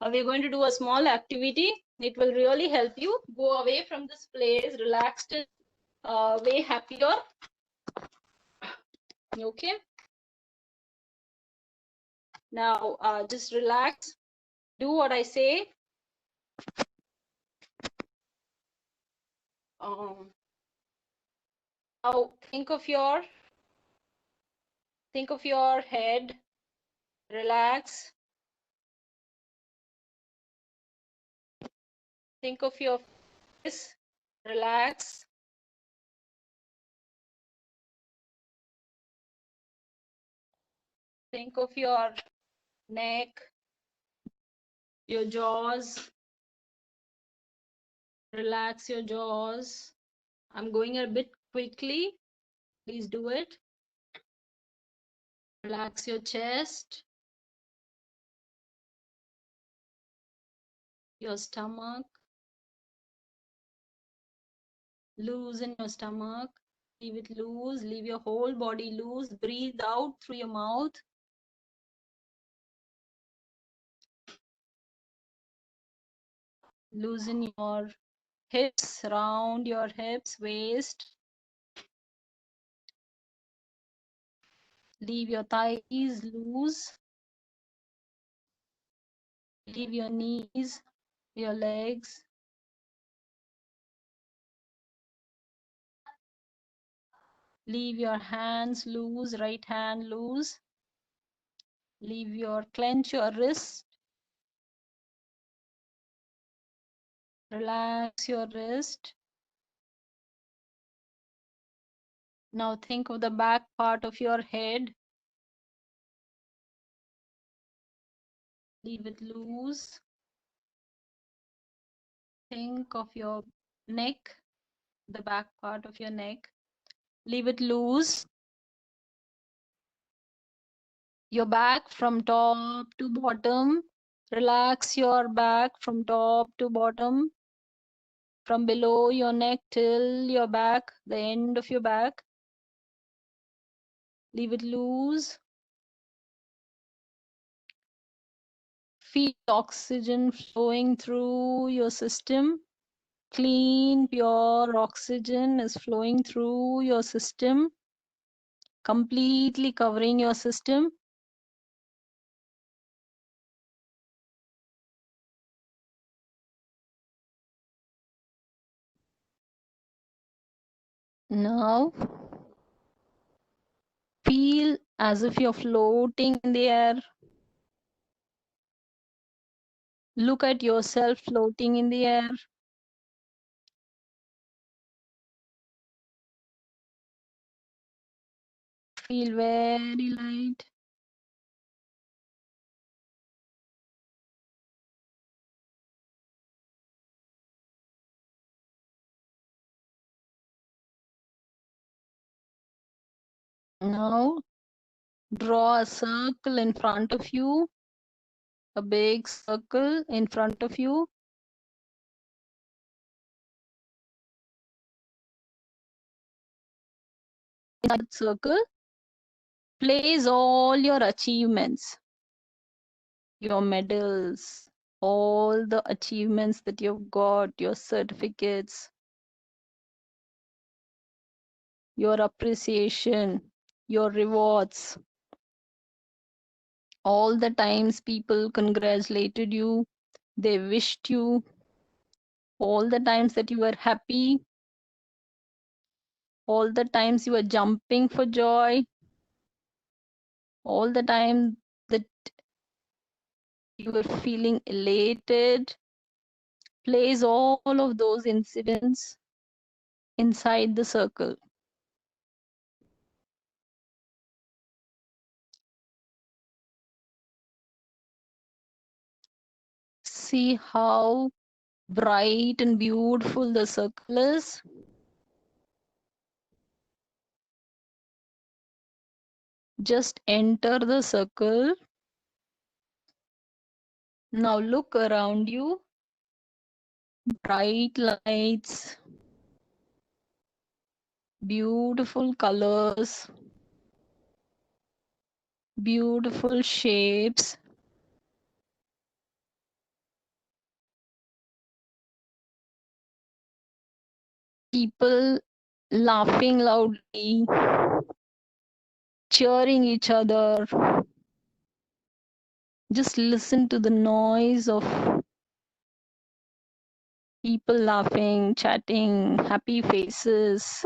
We're going to do a small activity. It will really help you go away from this place relaxed and way happier. Okay. Now, just relax. Do what I say. Now, think of your head. Relax. Think of your face. Relax. Think of your neck, your jaws. Relax your jaws. I'm going a bit quickly. Please do it. Relax your chest, your stomach. Loosen your stomach. Leave it loose. Leave your whole body loose. Breathe out through your mouth. Loosen your hips, round your hips, waist. Leave your thighs loose. Leave your knees, your legs. Leave your hands loose, right hand loose. Clench your wrist. Relax your wrist. Now think of the back part of your head. Leave it loose. Think of your neck, the back part of your neck. Leave it loose. Your back from top to bottom. Relax your back from top to bottom. From below your neck till your back, the end of your back. Leave it loose. Feel oxygen flowing through your system. Clean, pure oxygen is flowing through your system, completely covering your system. Now, feel as if you're floating in the air. Look at yourself floating in the air. Feel very light. Now draw a circle in front of you, a big circle in front of you. In that circle, place all your achievements, your medals, all the achievements that you've got, your certificates, your appreciation, your rewards, all the times people congratulated you, they wished you, all the times that you were happy, all the times you were jumping for joy, all the time that you were feeling elated. Place all of those incidents inside the circle. See how bright and beautiful the circle is. Just enter the circle. Now look around you. Bright lights, beautiful colors, beautiful shapes. People laughing loudly, cheering each other. Just listen to the noise of people laughing, chatting, happy faces,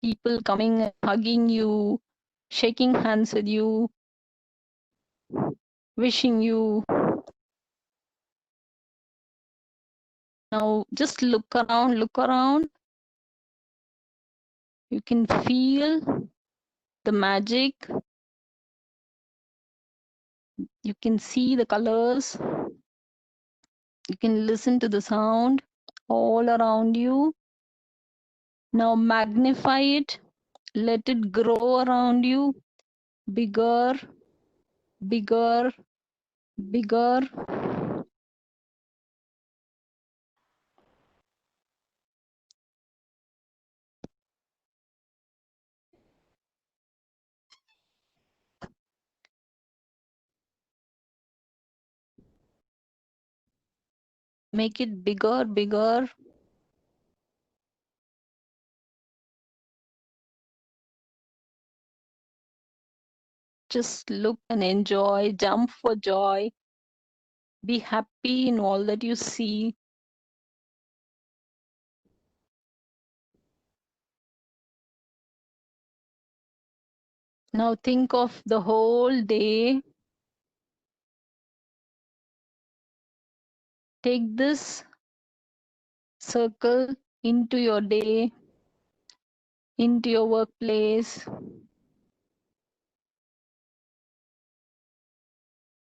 people coming and hugging you, shaking hands with you, wishing you. Now just look around, look around. You can feel the magic. You can see the colors. You can listen to the sound all around you. Now magnify it. Let it grow around you. Bigger, bigger, bigger. Make it bigger, bigger. Just look and enjoy, jump for joy. Be happy in all that you see. Now think of the whole day. Take this circle into your day, into your workplace,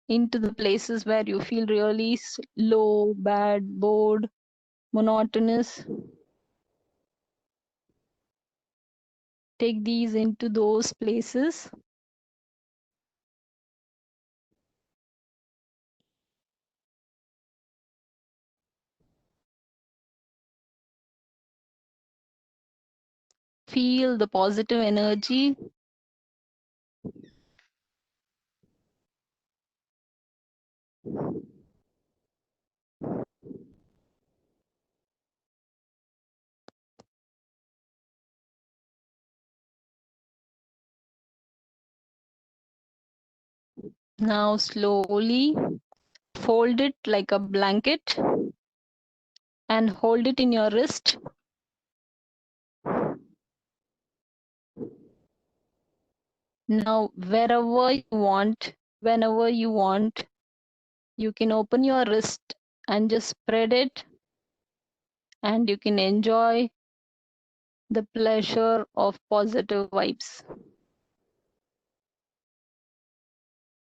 into the places where you feel really low, bad, bored, monotonous. Take these into those places. Feel the positive energy. Now slowly fold it like a blanket and hold it in your wrist. Now, wherever you want, whenever you want, you can open your wrist and just spread it, and you can enjoy the pleasure of positive vibes.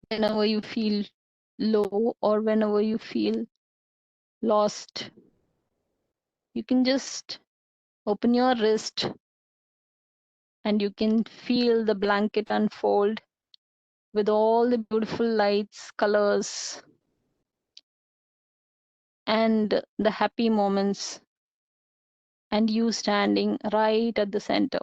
Whenever you feel low or whenever you feel lost, you can just open your wrist and you can feel the blanket unfold with all the beautiful lights, colors, and the happy moments, and you standing right at the center.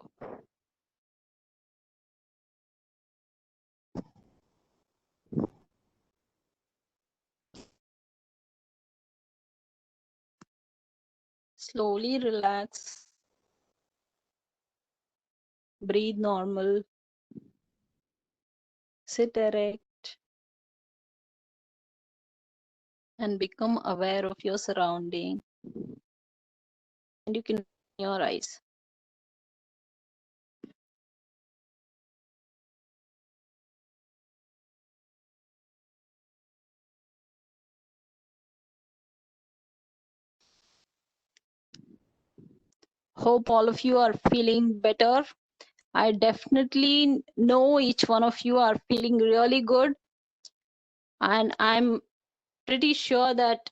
Slowly relax, breathe normal, sit erect, and become aware of your surrounding. And you can open your eyes. Hope all of you are feeling better. I definitely know each one of you are feeling really good. And I'm pretty sure that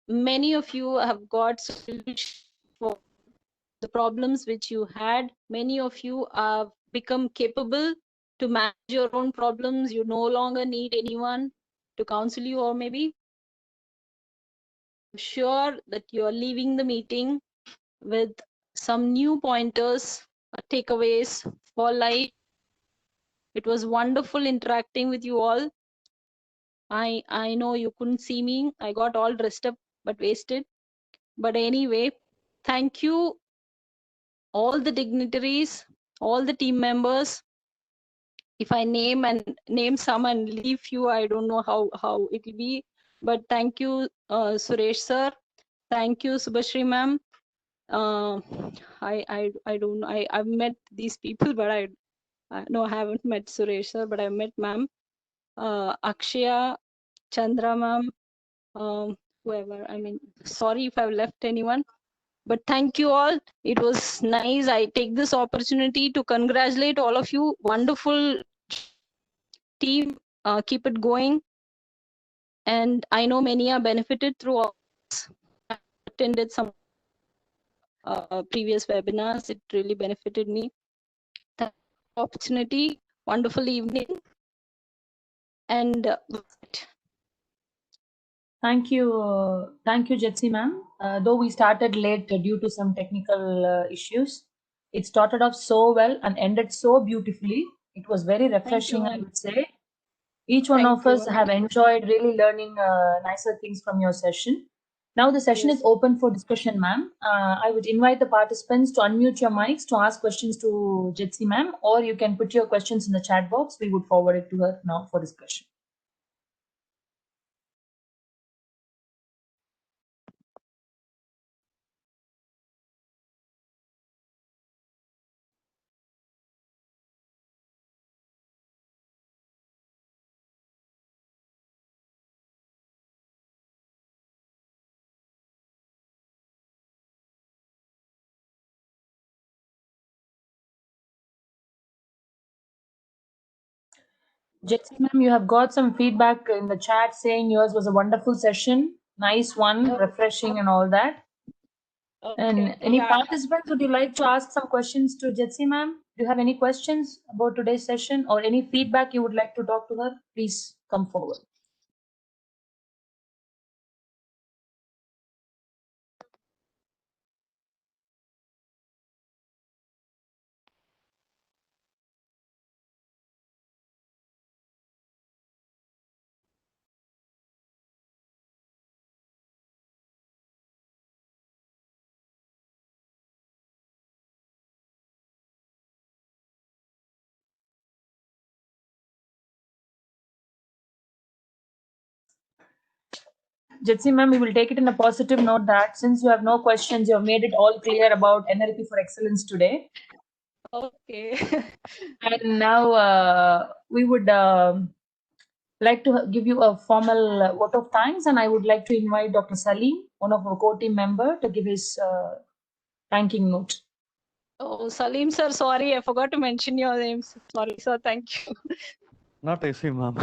many of you have got solutions for the problems which you had. Many of you have become capable to manage your own problems. You no longer need anyone to counsel you, or maybe I'm sure that you are leaving the meeting with some new pointers, takeaways for life. It was wonderful interacting with you all. I know you couldn't see me. I got all dressed up but wasted. But anyway, thank you all the dignitaries, all the team members. If I name some and leave you, I don't know how it will be. But thank you, Suresh sir. Thank you, Subhashri ma'am. I don't know. I've met these people, but I no, I haven't met Suresh sir, but I met ma'am, Akshaya, Chandra ma'am, whoever. I mean, sorry if I've left anyone, but thank you all. It was nice. I take this opportunity to congratulate all of you. Wonderful team. Keep it going. And I know many are benefited through all this. I attended some previous webinars. It really benefited me. Thank you for the opportunity. Wonderful evening. And Thank you, Jetsi ma'am. Though we started late due to some technical issues, it started off so well and ended so beautifully. It was very refreshing, I would say. Each one Thank of us you. have enjoyed really learning nicer things from your session. Now the session is open for discussion, ma'am. I would invite the participants to unmute your mics to ask questions to Jetsi ma'am, or you can put your questions in the chat box. We would forward it to her now for discussion. Jetsi ma'am, you have got some feedback in the chat saying yours was a wonderful session, nice one, refreshing and all that. And any participants, would you like to ask some questions to Jetsi ma'am? Do you have any questions about today's session or any feedback you would like to talk to her? Please come forward. Jetsi ma'am, we will take it in a positive note that since you have no questions, you have made it all clear about NLP for Excellence today. Okay. And now we would like to give you a formal vote of thanks, and I would like to invite Dr. Salim, one of our core team member, to give his thanking note. Oh, Salim sir, sorry, I forgot to mention your names. Sorry, sir. Thank you. Not easy, ma'am.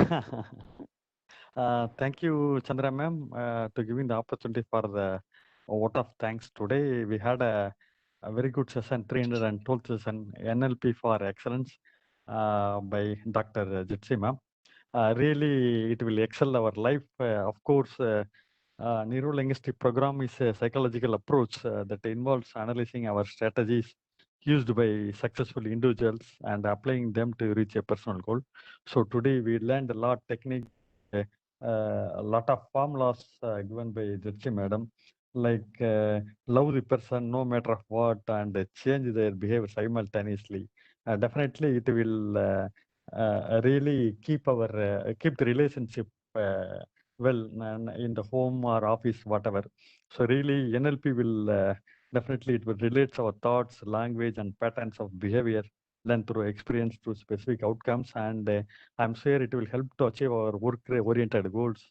Thank you, Chandra ma'am, to giving the opportunity for the vote of thanks today. We had a very good session, 312th session, NLP for Excellence by Dr. Jitsi ma'am. Really, it will excel our life. Of course, neuro-linguistic program is a psychological approach that involves analyzing our strategies used by successful individuals and applying them to reach a personal goal. So today we learned a lot technique, a lot of formulas given by Jitsi madam, like love the person no matter what and change their behavior simultaneously. Definitely, it will really keep the relationship well in the home or office, whatever. So really, NLP will definitely it will relate our thoughts, language, and patterns of behavior learned through experience to specific outcomes, and I'm sure it will help to achieve our work-oriented goals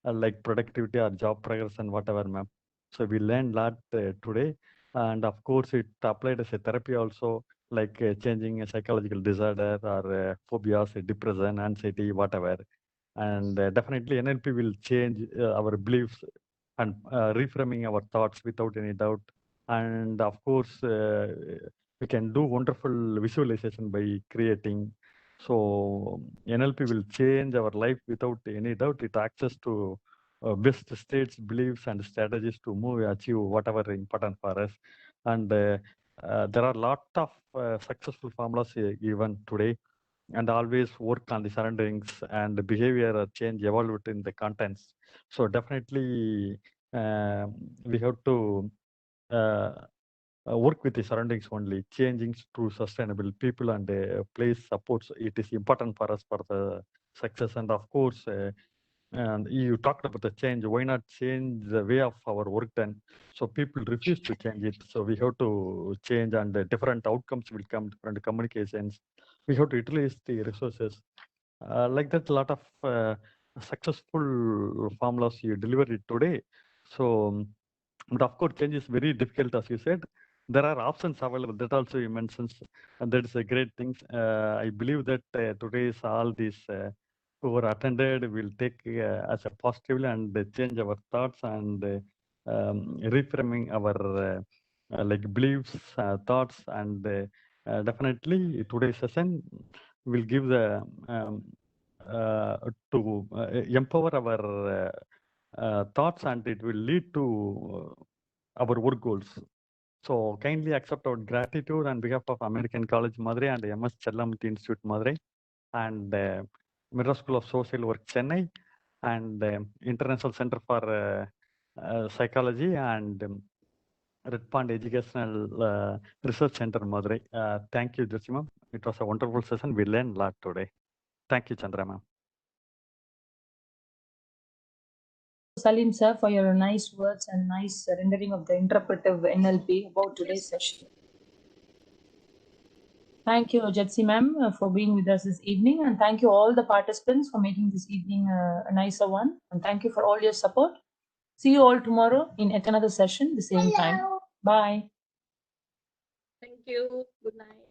like productivity or job progression, whatever, ma'am. So we learned a lot today, and of course, it applied as a therapy also, like changing a psychological disorder or phobias, depression, anxiety, whatever. And definitely NLP will change our beliefs and reframing our thoughts without any doubt. And of course, we can do wonderful visualization by creating. So NLP will change our life without any doubt. It access to best states, beliefs, and strategies to move, achieve whatever important for us. And there are a lot of successful formulas given today, and always work on the surroundings and the behavior change evolved in the contents. So definitely we have to uh, work with the surroundings only, changing to sustainable people and place supports. It is important for us for the success. And of course, and you talked about the change. Why not change the way of our work done? So people refuse to change it. So we have to change, and different outcomes will come, different communications. We have to utilize the resources. Like that, a lot of successful formulas you delivered it today. So, but of course, change is very difficult, as you said. There are options available. That also you mentioned, and that is a great thing. I believe that today's all these who were attended will take as a positive and change our thoughts and reframing our like beliefs, thoughts, and definitely today's session will give the to empower our thoughts, and it will lead to our work goals. So kindly accept our gratitude on behalf of American College Madurai and MS Chellamuthi Institute Madurai and Mirror School of Social Work Chennai and International Center for Psychology and Red Pond Educational Research Center Madurai. Thank you, Jyothi ma'am. It was a wonderful session. We learned a lot today. Thank you, Chandra ma'am. Salim sir, for your nice words and nice rendering of the interpretive NLP about today's session. Thank you, Jetsi ma'am, for being with us this evening, and thank you all the participants for making this evening a nicer one. And thank you for all your support. See you all tomorrow in yet another session, the same time. Bye. Thank you. Good night.